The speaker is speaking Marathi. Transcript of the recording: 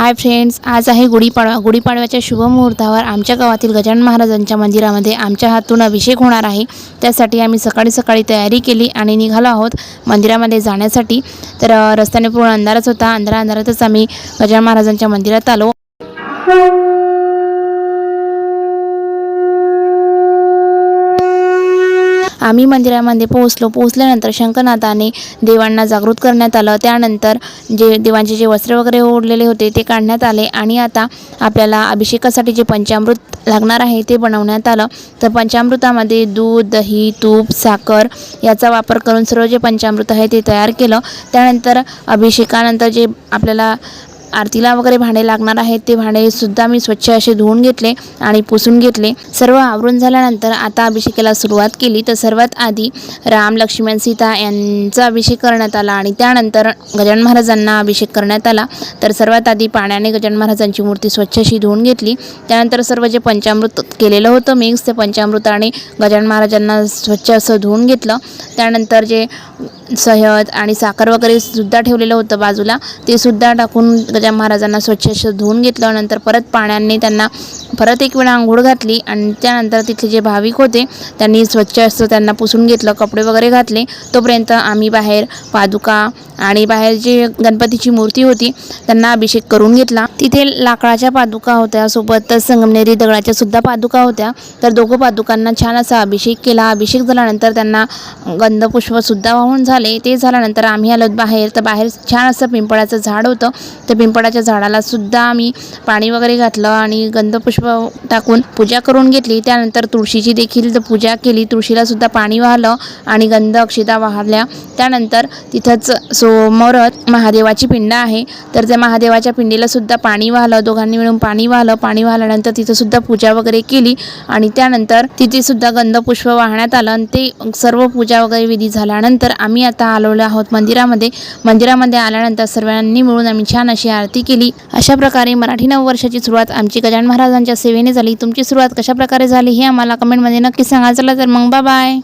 हाय फ्रेंड्स, आज आहे गुढीपाडवा। गुढीपाडव्याच्या शुभ मुहूर्तावर आमच्या गावातील गजानन महाराजांच्या मंदिरामध्ये आमच्या हातून अभिषेक होणार आहे। त्यासाठी आम्ही सकाळी तयारी केली आणि निघालो आहोत मंदिरामध्ये जाण्यासाठी। तर रस्त्याने पूर्ण अंधारच होता। अंधारातच आम्ही गजानन महाराजांच्या मंदिरात आलो। आम्ही मंदिरामध्ये पोहोचल्यानंतर शंखनादाने देवांना जागृत करण्यात आलं। त्यानंतर देवांचे जे वस्त्र वगैरे ओढलेले होते ते काढण्यात आले आणि आता आपल्याला अभिषेकासाठी जे पंचामृत लागणार आहे ते बनवण्यात आलं। तर पंचामृतामध्ये दूध, दही, तूप, साखर याचा वापर करून सर्व जे पंचामृत आहे ते तयार केलं। त्यानंतर अभिषेकानंतर जे आपल्याला आरतीला वगैरे भांडे लागणार आहेत ते भांडे सुद्धा मी स्वच्छ असे धुवून घेतले आणि पुसून घेतले। सर्व आवरून झाल्यानंतर आता अभिषेकाला सुरुवात केली। तर सर्वात आधी राम, लक्ष्मण, सीता यांचा अभिषेक करण्यात आला आणि त्यानंतर गजानन महाराजांना अभिषेक करण्यात आला। तर सर्वात आधी पाण्याने गजानन महाराजांची मूर्ती स्वच्छ अशी धुवून घेतली। त्यानंतर सर्व जे पंचामृत केलेलं होतं मिक्स ते पंचामृताने गजानन महाराजांना स्वच्छ असं धुवून घेतलं। त्यानंतर जे शहद आणि साखर वगैरे सुद्धा ठेवलेलं होतं बाजूला ते सुद्धा टाकून गजानन महाराजांना स्वच्छ असं धुवून घेतलं। नंतर परत पाण्याने त्यांना परत एक वेळा आंघोळ घातली आणि त्यानंतर तिथले जे भाविक होते त्यांनी स्वच्छ असं त्यांना पुसून घेतलं, कपडे वगैरे घातले। तोपर्यंत आम्ही बाहेर पादुका आणि बाहेर जी गणपतीची मूर्ती होती त्यांना अभिषेक करून घेतला। तिथे लाकडाच्या पादुका होत्या, सोबतच संगमनेरी दगडाच्या सुद्धा पादुका होत्या। तर दोघं पादुकांना छान असा अभिषेक केला। अभिषेक झाल्यानंतर त्यांना गंधपुष्प सुद्धा वाहून झाले। ते झाल्यानंतर आम्ही आलो बाहेर। तर बाहेर छान असं पिंपळाचं झाड होतं। तर पिंपळाच्या झाडाला सुद्धा आम्ही पाणी वगैरे घातलं आणि गंधपुष्प टाकून पूजा करून घेतली। त्यानंतर तुळशीची देखील पूजा केली, तुळशीला सुद्धा पाणी वाहलं आणि गंध अक्षता वाहल्या। त्यानंतर तिथंच समोरच महादेवाची पिंड आहे। तर त्या महादेवाच्या पिंडीला सुद्धा पाणी वाहलं, दोघांनी मिळून पाणी वाहलं। पाणी वाहल्यानंतर तिथं सुद्धा पूजा वगैरे केली आणि त्यानंतर तिथे सुद्धा गंधपुष्प वाहण्यात आलं आणि ते सर्व पूजा वगैरे विधी झाल्यानंतर आम्ही आता आलेलो आहोत मंदिरामध्ये आल्यानंतर सर्वांनी मिळून आम्ही छान अशी आरती केली। अशा प्रकारे मराठी नववर्षाची सुरुवात आमची गजानन महाराजांच्या सेवेने झाली। तुमची सुरुवात कशा प्रकारे झाली हे आम्हाला कमेंटमध्ये नक्की सांगा। चला तर मग बाय बाय।